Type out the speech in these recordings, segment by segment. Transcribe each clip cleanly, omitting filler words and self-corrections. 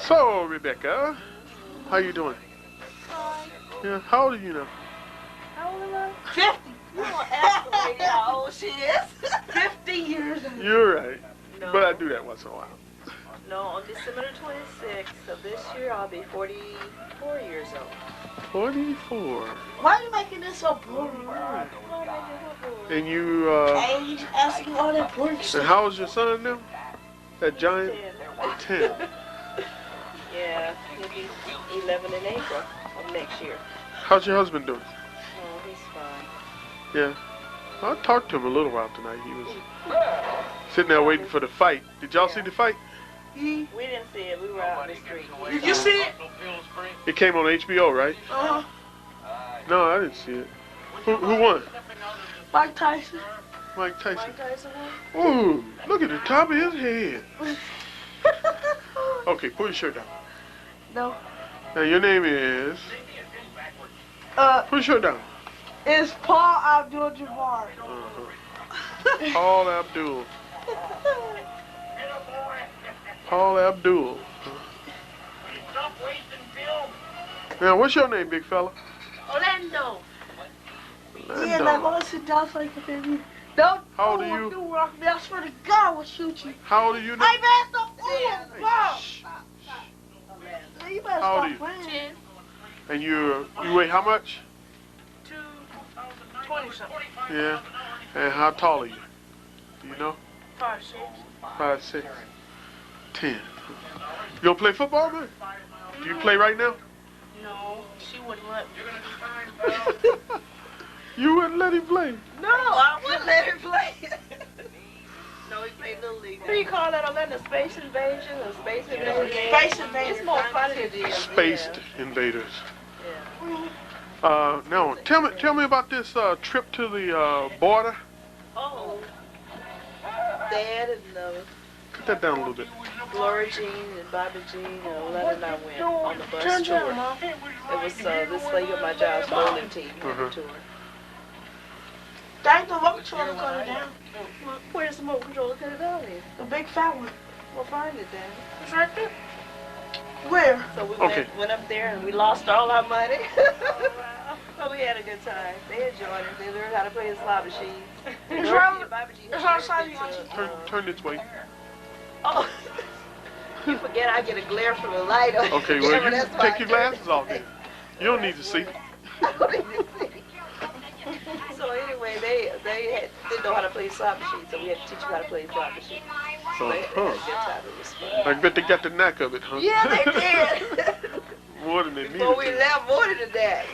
So, Rebecca, how you doing? Fine. Yeah, how old are you now? How old am I? 50. You don't ask the lady how old she is. 50 years old. You're right, No. but I do that once in a while. No, on December the 26th of this year, I'll be 44 years old. 44. Why are you making this so boring? And you, Age, asking all that boring and stuff. how old's your son now? That giant? 10. Yeah, he'll be 11 in April of next year. How's your husband doing? Oh, he's fine. Yeah. I talked to him a little while tonight. He was sitting there waiting for the fight. Did y'all see the fight? We didn't see it. We were out in the street. Did you see it? It came on HBO, right? No, I didn't see it. Who won? Mike Tyson. Mike Tyson. Mike Tyson won? Ooh, look at the top of his head. Okay, pull your shirt down. No. Now your name is. Pull your shirt down. It's Paul Abdul-Jabbar. Paul Abdul. Paul Abdul. Now, what's your name, big fella? Orlando. Yeah, like, want to sit down so I can hear you. Don't How old are you? do rock me. I swear to God, I will shoot you. How old are you now? Hey, man, stop playing. Wow. You better How old are stop you? playing. And you weigh how much? 220 something. Yeah. And how tall are you? Do you know? 5'6". 5'6". 10. You gonna play football, man? Do you play right now? No, she wouldn't let me. You wouldn't let him play. No, I wouldn't let him play. No, he played Little League. What do you call that, Orlando? Space Invasion or Space Invasion? Space Invasion. It's more fun than the Spaced invaders. Yeah. Now, tell me about this trip to the border. Oh. Dad and Cut that down a little bit. Gloria Jean and Bobby Jean and Lynn and I went on the bus Turn tour. down, Mom. It was this lady of my job's bowling team had a tour. Dang, the remote control cut it down. Where's the remote control? Cut it down here. The big fat one. We'll find it then. It's right there. Where? So we Okay. went up there and we lost all our money. But we had a good time. They enjoyed it. They learned how to play the slot machines. It's right outside you. Turn this way. Oh, you forget I get a glare from the light. Okay, well, you take your glasses off then. You don't need to see. So anyway, they didn't know how to play slot machines, so we had to teach them how to play slot machines. So they had a good time. It was fun. I bet they got the knack of it, huh? Yeah, they did. More than they needed Before we to. left, more than that.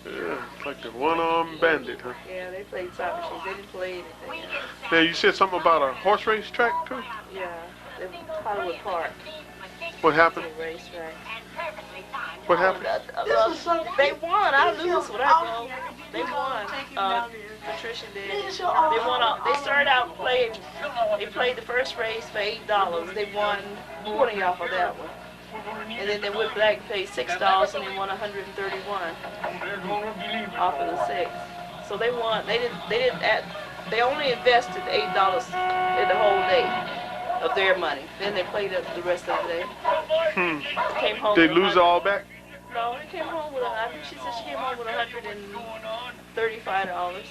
Yeah, it's like the one-armed bandit, huh? Yeah, they played slot machines. They didn't play anything else. Now, you said something about a horse race track, too? Yeah, in Hollywood Park. What happened? Racetrack. What happened? They won. I lose when I go. They won. Patricia did. They won. They started out playing. They played the first race for $8. They won 20 off of that one. And then they went back and paid $6 and they won 131 off of the 6. So they won. They only invested $8 in the whole day of their money. Then they played it the rest of the day. Came home. They with lose it all back? No, they came home with. I think she said she came home with $135.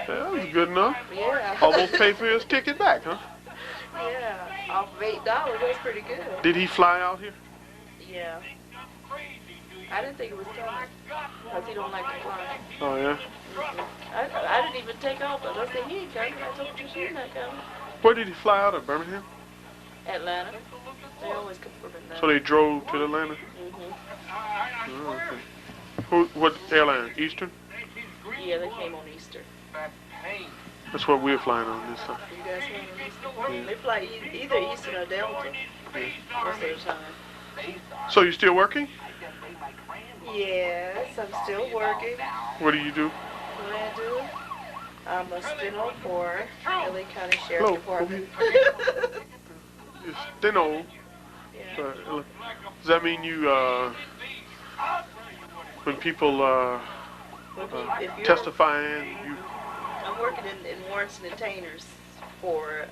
That was good enough. Yeah. Almost paid for his ticket back, huh? Yeah. Off of $8, that's pretty good. Did he fly out here? Yeah. I didn't think it was coming because he don't like to fly. Oh, yeah? I didn't even take off. I said he ain't coming. I told him she's not coming. Where did he fly out of? Birmingham? Atlanta. They always come from Atlanta. So they drove to Atlanta? Oh, okay. What airline? Eastern? Yeah, they came on Easter. That's what we're flying on this time. You guys came on Easter? Yeah. They fly either Eastern or Delta most of the time. So you still working? Yes, I'm still working. What do you do? What I do? I'm a steno for LA County Sheriff's Department. You're steno. Yeah. Does that mean you, when people If you're- testifying, you I'm working in warrants and detainers for,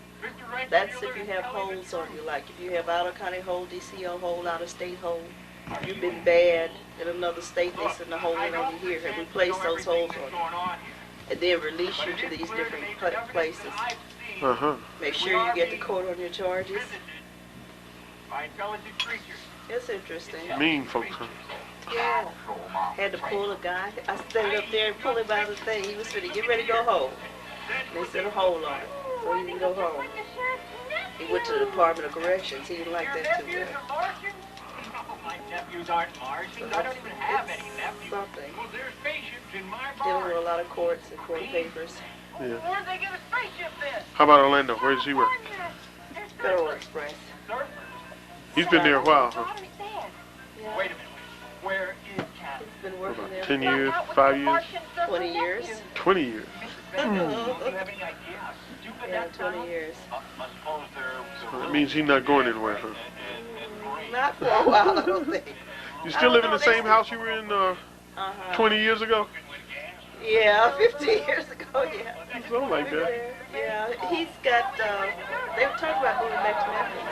that's if you have holds on you, like if you have out-of-county hold, DCO hold, out-of-state hold, you've been bad in another state, they send a hold in over here and we place those holds on you. And then release you to these different places. Make sure you get the court on your charges. It's interesting. Mean folks, huh? Yeah. Had to pull a guy. I stayed up there and pulled him out of the thing. He was finna get ready to go home. And they set a hold on him so he can go home. He went to the Department of Corrections. He didn't like that too well. My nephews aren't large. I don't even have any nephews. Something. Well, there's spaceships in my Dealing barn. with a lot of courts and court papers. Yeah. Where'd they get a spaceship then? How about Orlando? Where does he work? Federal Express. Surfers. He's been there a while, huh? Yeah. Wait a minute. Where is Cat? He's been working there 10 for years, 5 years, 20 years. 20 years. Do you have any idea how stupid Yeah, that 20 sounds? years. I suppose they're... So that means he's not going anywhere, huh? Not for a while, I don't think. You still live in the same house you were in 20 years ago? Yeah, 15 years ago, yeah. Something like that. Yeah, he's got, they were talking about moving back to Memphis.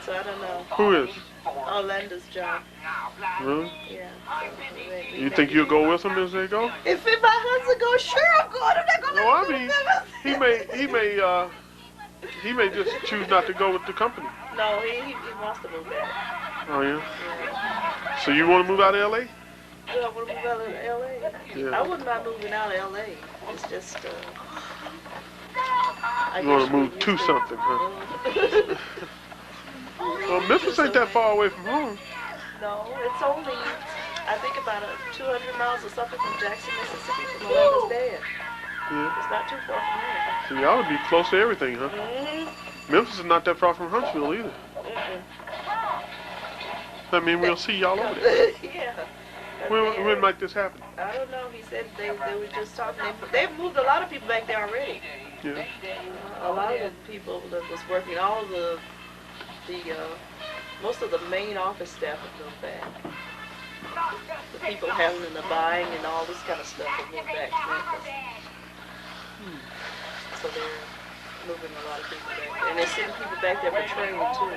So I don't know. Who is? Orlando's job. Really? Yeah. So You think you'll go with him as they go? if my husband goes, sure I'm going. I'm not going to No, I mean, he may just choose not to go with the company. No, he wants to move back. Oh yeah. Yeah. So you want to move out of LA? Yeah, I want to move out of L.A. Yeah. I wouldn't mind moving out of L.A. It's just, You want to move to something, huh? Well, Memphis ain't that far away from home. No, it's only, I think about 200 miles or something from Jackson, Mississippi, from Orlando's dad. Yeah. It's not too far from here. So y'all would be close to everything, huh? Mm-hmm. Memphis is not that far from Huntsville either. I mean, we'll see y'all over there. Yeah. When might this happen? I don't know. He said they were just talking. They've moved a lot of people back there already. Yeah. A lot of the people that was working, all the most of the main office staff have moved back. The people handling the buying and all this kind of stuff have moved back to Memphis. So they're moving a lot of people back there. And they're sending people back there for training too.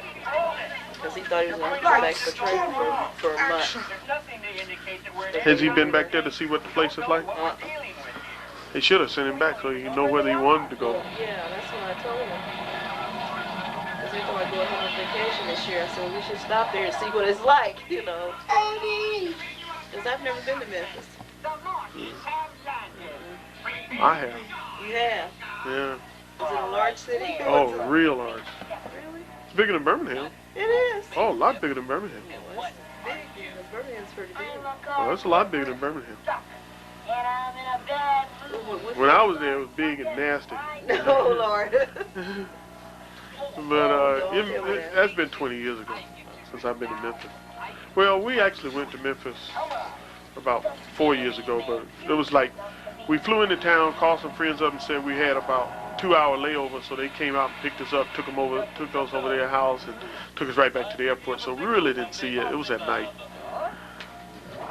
Because he thought he was going to come back for training for a month. Has he been back there to see what the place is like? They should have sent him back so you know whether he wanted to go. Yeah, that's what I told him. Because they're going to go on vacation this year. I said, well, we should stop there and see what it's like, you know. Because I've never been to Memphis. I have. You have? Yeah. Is it a large city? Oh, real large. Really? It's bigger than Birmingham. It is. Oh, a lot bigger than Birmingham. Well, it's big. Birmingham's pretty big. Oh, it's a lot bigger than Birmingham. What- When I was there, it was big and nasty. Oh, Lord. But that's been 20 years ago since I've been to Memphis. Well, we actually went to Memphis about 4 years ago, but it was like we flew into town, called some friends up and said we had about 2-hour layover, so they came out and picked us up, took us over to their house and took us right back to the airport. So we really didn't see it. It was at night.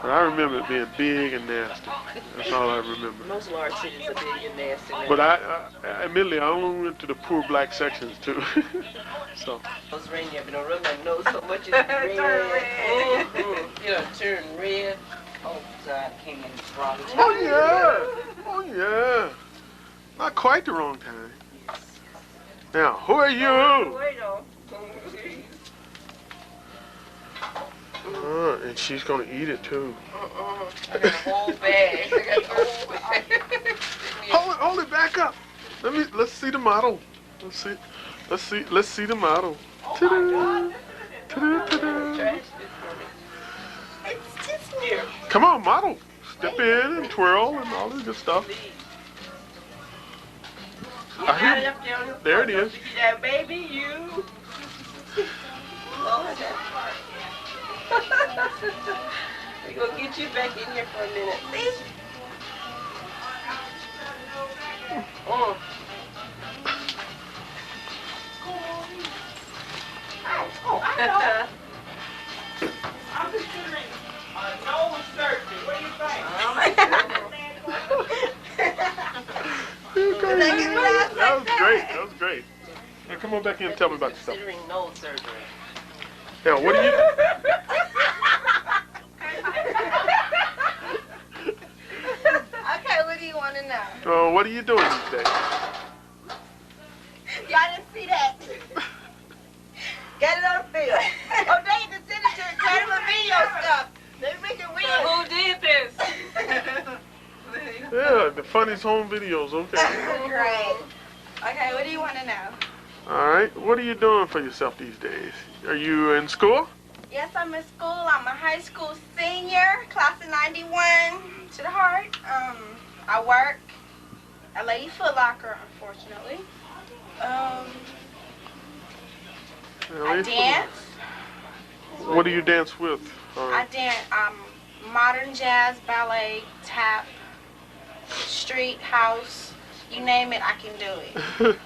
But I remember it being big and nasty. That's all I remember. Most large cities are big and nasty. now. But admittedly, I only went to the poor black sections too. So. Those reindeer, but don't rub my nose so much it's red. You know, turn red. Oh, God, I came in the wrong time. Oh yeah. Oh yeah. Not quite the wrong time. Now, who are you? Wait on. And she's gonna eat it too. I got a whole bag. I got the whole bag. Hold it back up. Let's see the model. Let's see the model. Ta-da. Ta-da, ta-da. It's just here. Come on, model. Step in and twirl and all this good stuff. I hear you. There it is. Yeah, baby, you. Lord, we're going to get you back in here for a minute. See? Oh. Oh, I know. I'm considering nose surgery. What do you think? great. That was great. Now come on back in and tell me about yourself. Considering no surgery. Now, what do you Okay, what do you want to know? what are you doing these days? Y'all didn't see that. Get it on film. Oh, they can send it to the camera video stuff. They make it weird. Who did this? Yeah, the funniest home videos. Okay. Great. Okay, what do you want to know? All right. What are you doing for yourself these days? Are you in school? Yes, I'm in school. I'm a high school senior, class of 91 to the heart. I work at Lady Foot Locker, unfortunately. I dance. What do you dance with? I dance modern jazz, ballet, tap, street, house, you name it, I can do it.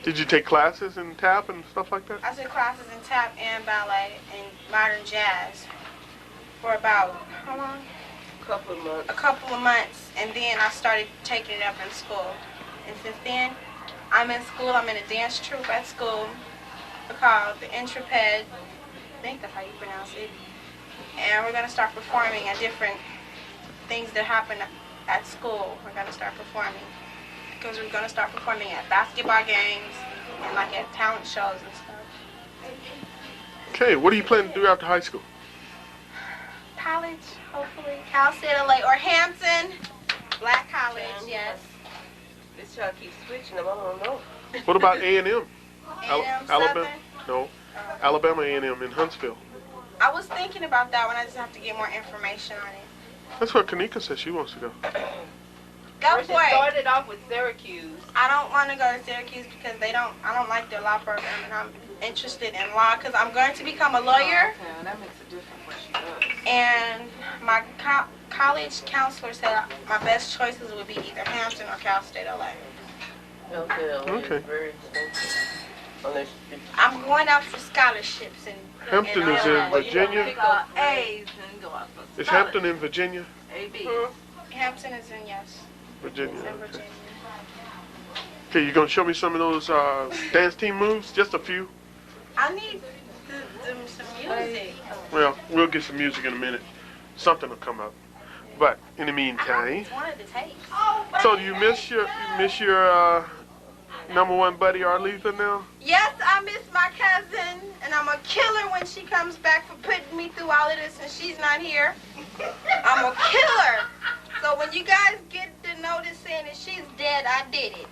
Did you take classes in tap and stuff like that? I took classes in tap and ballet and modern jazz for about, how long? A couple of months, and then I started taking it up in school. And since then, I'm in school. I'm in a dance troupe at school called the Intrepid. I think that's how you pronounce it. And we're going to start performing at different things that happen at school. We're going to start performing because we're going to start performing at basketball games and like at talent shows and stuff. Okay, what do you plan to do after high school? College, hopefully. Cal State LA or Hampton. Black College, yes. This child keeps switching them. I don't know. What about A&M? A&M Alabama? Southern? No. Alabama A&M in Huntsville. I was thinking about that one. I just have to get more information on it. That's what Kanika says she wants to go. Go She for it. started off with Syracuse. I don't want to go to Syracuse because I don't like their law program, and I'm interested in law because I'm going to become a lawyer. Okay, that makes a difference what she does. And my college counselor said my best choices would be either Hampton or Cal State LA. Okay. Very expensive. Unless I'm going out for scholarships and Hampton is in Virginia. Pick up A's and go out for Is Hampton in Virginia? A-B. Hampton is in, yes, Virginia. it's in Okay. Virginia. Okay, you gonna show me some of those dance team moves? Just a few. I need some music. Well, we'll get some music in a minute. Something will come up. But in the meantime, It's one of the tapes. so do you miss your number one buddy Arletha now? Yes, I miss my cousin, and I'm a killer when she comes back for putting me through all of this and she's not here. I'm a killer. So when you guys get the notice saying that she's dead, I did it.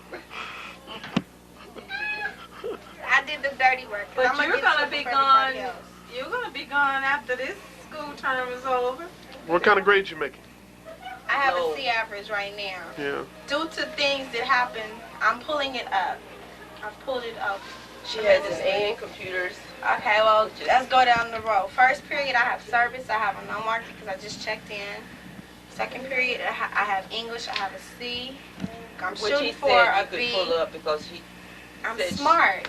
I did the dirty work. But I'm you're get gonna something be for everybody gone. else. You're gonna be gone after this school term is over. What kind of grades you making? I have a C average right now. Yeah. Due to things that happen, I'm pulling it up. I've pulled it up. she has an A in computers. Okay, well, let's go down the road. First period, I have service. I have a no mark because I just checked in. Second period, I have English. I have a C. I'm Which he shooting for said a you could B. pull up because I'm said smart.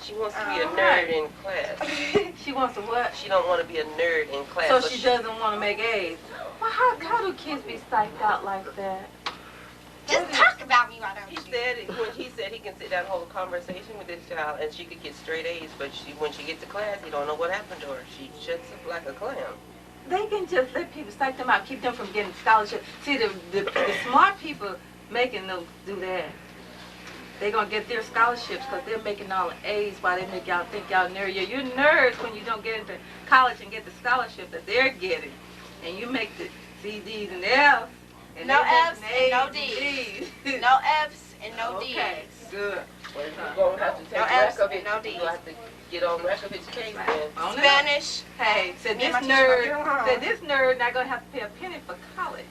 she wants to be a Oh. nerd in class. She wants to what? She don't want to be a nerd in class. So she doesn't want to make A's. Well, how do kids be psyched out like that? Just talk about me, why don't He you? said when he said he can sit down and hold a conversation with this child and she could get straight A's, but when she gets to class, he don't know what happened to her. She shuts up like a clam. They can just let people psych them out, keep them from getting scholarships. See, the smart people making them do that. They're going to get their scholarships because they're making all the A's while they make y'all think y'all nerds. You're nerds when you don't get into college and get the scholarship that they're getting. And you make the CDs and F's. And No they make F's and no D's. No F's and no D's. Okay, good. Well, you're going to have to take No rack F's of it. and no D's. You'll have to get on Rakovic's case then. On the- Spanish. Hey, said Me and this my teacher gonna get along. nerd, said this nerd not gonna have to pay a penny for college.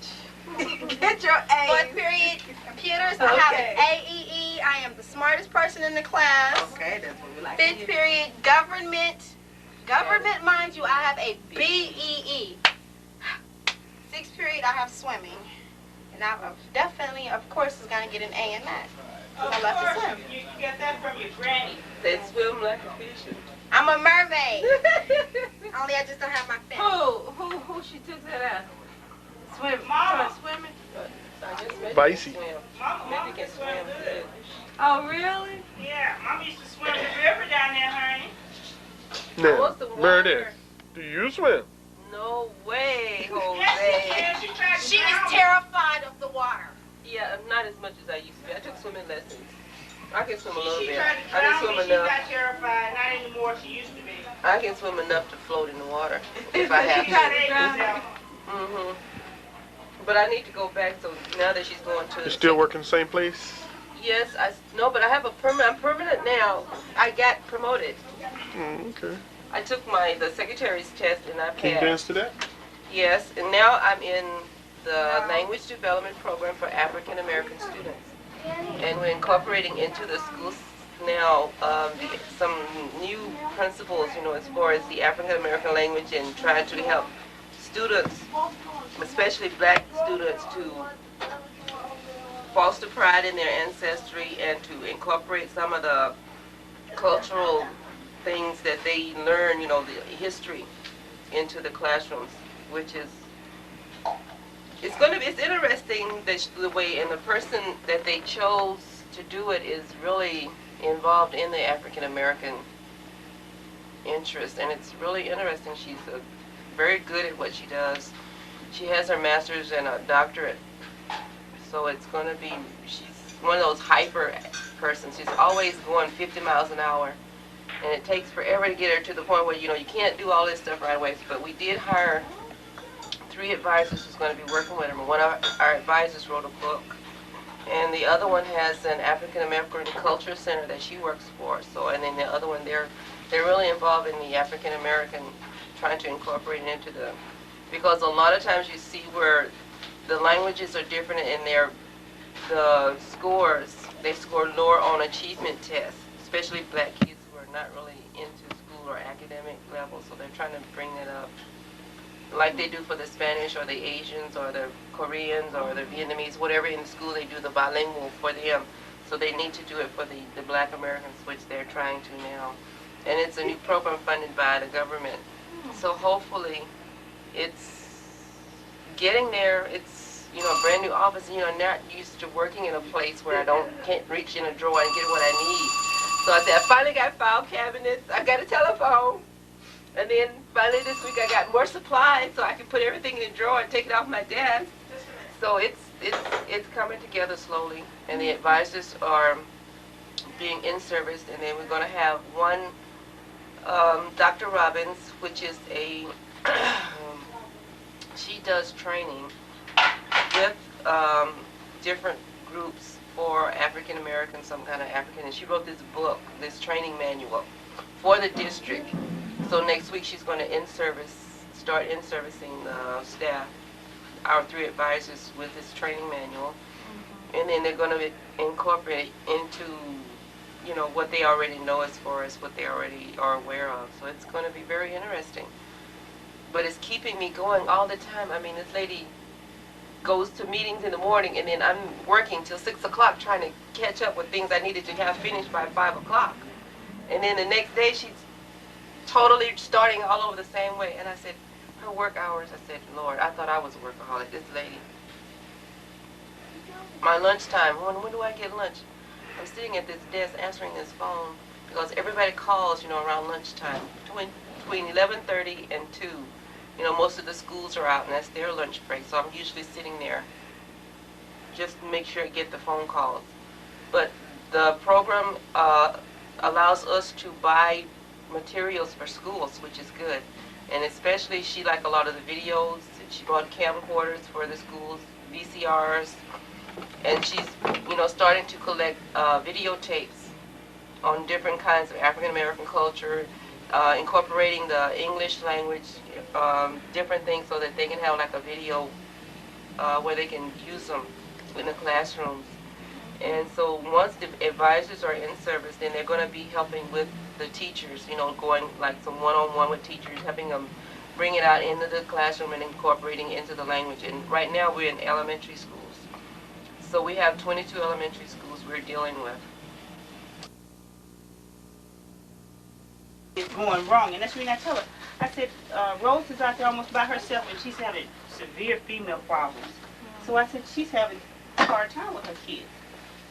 Get your Fourth A's. period, computers. I have Okay. an AEE. I am the smartest person in the class. Okay, that's what we like to Fifth hear. period, government. Government, mind you, I have a BEE. Sixth period, I have swimming. And I definitely, of course, is going to get an A in that. 'Cause I love to swim. You get that from your granny. They swim like a fish. I'm a mermaid. Only I just don't have my fin. Who she took that out? Swim, Mama. started swimming? I guess maybe Vicey. can swim. Mama Maybe can can swim swim good. good. Oh, really? Yeah, Mom used to swim the river down there, honey. Now, Myrtis, do you swim? No way, Jose. Yes, she tried to She drown is me. terrified of the water. Yeah, not as much as I used to be. I took swimming lessons. I can swim a little She bit. tried to I can drown swim me. She enough. got terrified. Not anymore. She used to be. I can swim enough to float in the water if I have She to. saved herself. Mhm. But I need to go back. So now that she's going to. You still working the same place? Yes, no, but I have a permanent. I'm permanent now. I got promoted. Okay. I took the secretary's test and I Can you passed. dance to that? Yes, and now I'm in the language development program for African American students, and we're incorporating into the schools now some new principles, as far as the African American language, and trying to help students, especially black students, to foster pride in their ancestry and to incorporate some of the cultural things that they learn, the history, into the classrooms, which is, it's interesting the way, and the person that they chose to do it is really involved in the African American interest, and it's really interesting. She's very good at what she does. She has her master's and a doctorate, so it's going to be, she's one of those hyper persons. She's always going 50 miles an hour, and it takes forever to get her to the point where, you can't do all this stuff right away. But we did hire 3 advisors who's going to be working with her. One of our advisors wrote a book, and the other one has an African American Culture Center that she works for. So, and then the other one, they're really involved in the African American, trying to incorporate it into because a lot of times you see where the languages are different in the scores. They score lower on achievement tests, especially black kids who are not really into school or academic level. So they're trying to bring it up, like they do for the Spanish or the Asians or the Koreans or the Vietnamese, whatever in school they do the bilingual for them. So they need to do it for the black Americans, which they're trying to now. And it's a new program funded by the government. So hopefully it's getting there. It's, a brand new office, I'm not used to working in a place where I can't reach in a drawer and get what I need. So I said, I finally got file cabinets, I got a telephone. And then finally this week I got more supplies so I can put everything in a drawer and take it off my desk. So it's coming together slowly, and the advisors are being in-serviced, and then we're going to have one Dr. Robbins, which is she does training with different groups for African Americans, some kind of African, and she wrote this book, this training manual for the district. So next week she's going to start in-servicing the staff, our 3 advisors, with this training manual. And then they're going to incorporate into, what they already know as far as what they already are aware of. So it's going to be very interesting. But it's keeping me going all the time. I mean, this lady goes to meetings in the morning, and then I'm working till 6 o'clock trying to catch up with things I needed to have finished by 5 o'clock. And then the next day she's totally starting all over the same way. And I said, her work hours, I said, Lord, I thought I was a workaholic, this lady. My lunchtime, when do I get lunch? I'm sitting at this desk answering this phone because everybody calls, around lunchtime, between 11:30 and 2. Most of the schools are out, and that's their lunch break. So I'm usually sitting there just to make sure I get the phone calls. But the program allows us to buy materials for schools, which is good. And especially she liked a lot of the videos. She bought camcorders for the schools, VCRs, and she's starting to collect videotapes on different kinds of African American culture, incorporating the English language, different things, so that they can have like a video where they can use them in the classrooms. And so once the advisors are in service, then they're going to be helping with the teachers, going like some one-on-one with teachers, helping them bring it out into the classroom and incorporating into the language. And right now we're in elementary schools. So we have 22 elementary schools we're dealing with. It's going wrong, and that's when I tell her. I said, Rose is out there almost by herself, and she's having severe female problems. So I said, she's having a hard time with her kids.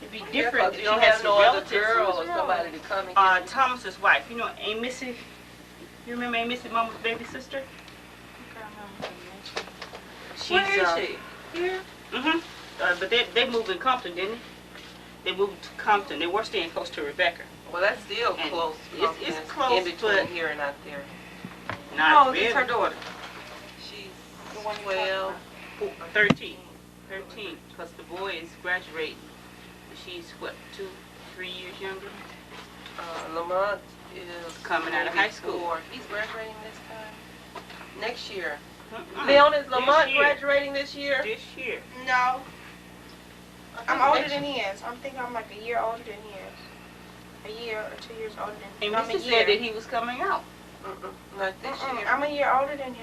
It'd be different if You you don't had have some no other relatives. girl or somebody to come and get you. Thomas's wife. You know Aunt Missy? You remember Aunt Missy, Mama's baby sister? Where is she? Here? Mm-hmm. But they moved in Compton, didn't they? They moved to Compton. They were staying close to Rebecca. Well, that's still And close. it's Compton. close, in between but here and out there. not Oh, really. it's her daughter. She's 12. 13. 13, because the boy is graduating. She's, what, 2-3 years younger? Lamont is Coming out of high school. 4. He's graduating this time. Next year. Mm-mm. Leon, is This Lamont year. graduating this year? This year. No, I'm Next older year. than he is. I'm thinking I'm like a year older than he is. A year or 2 years older than And I'm a Mr. year. said that he was coming out. Not this year. I'm a year older than him.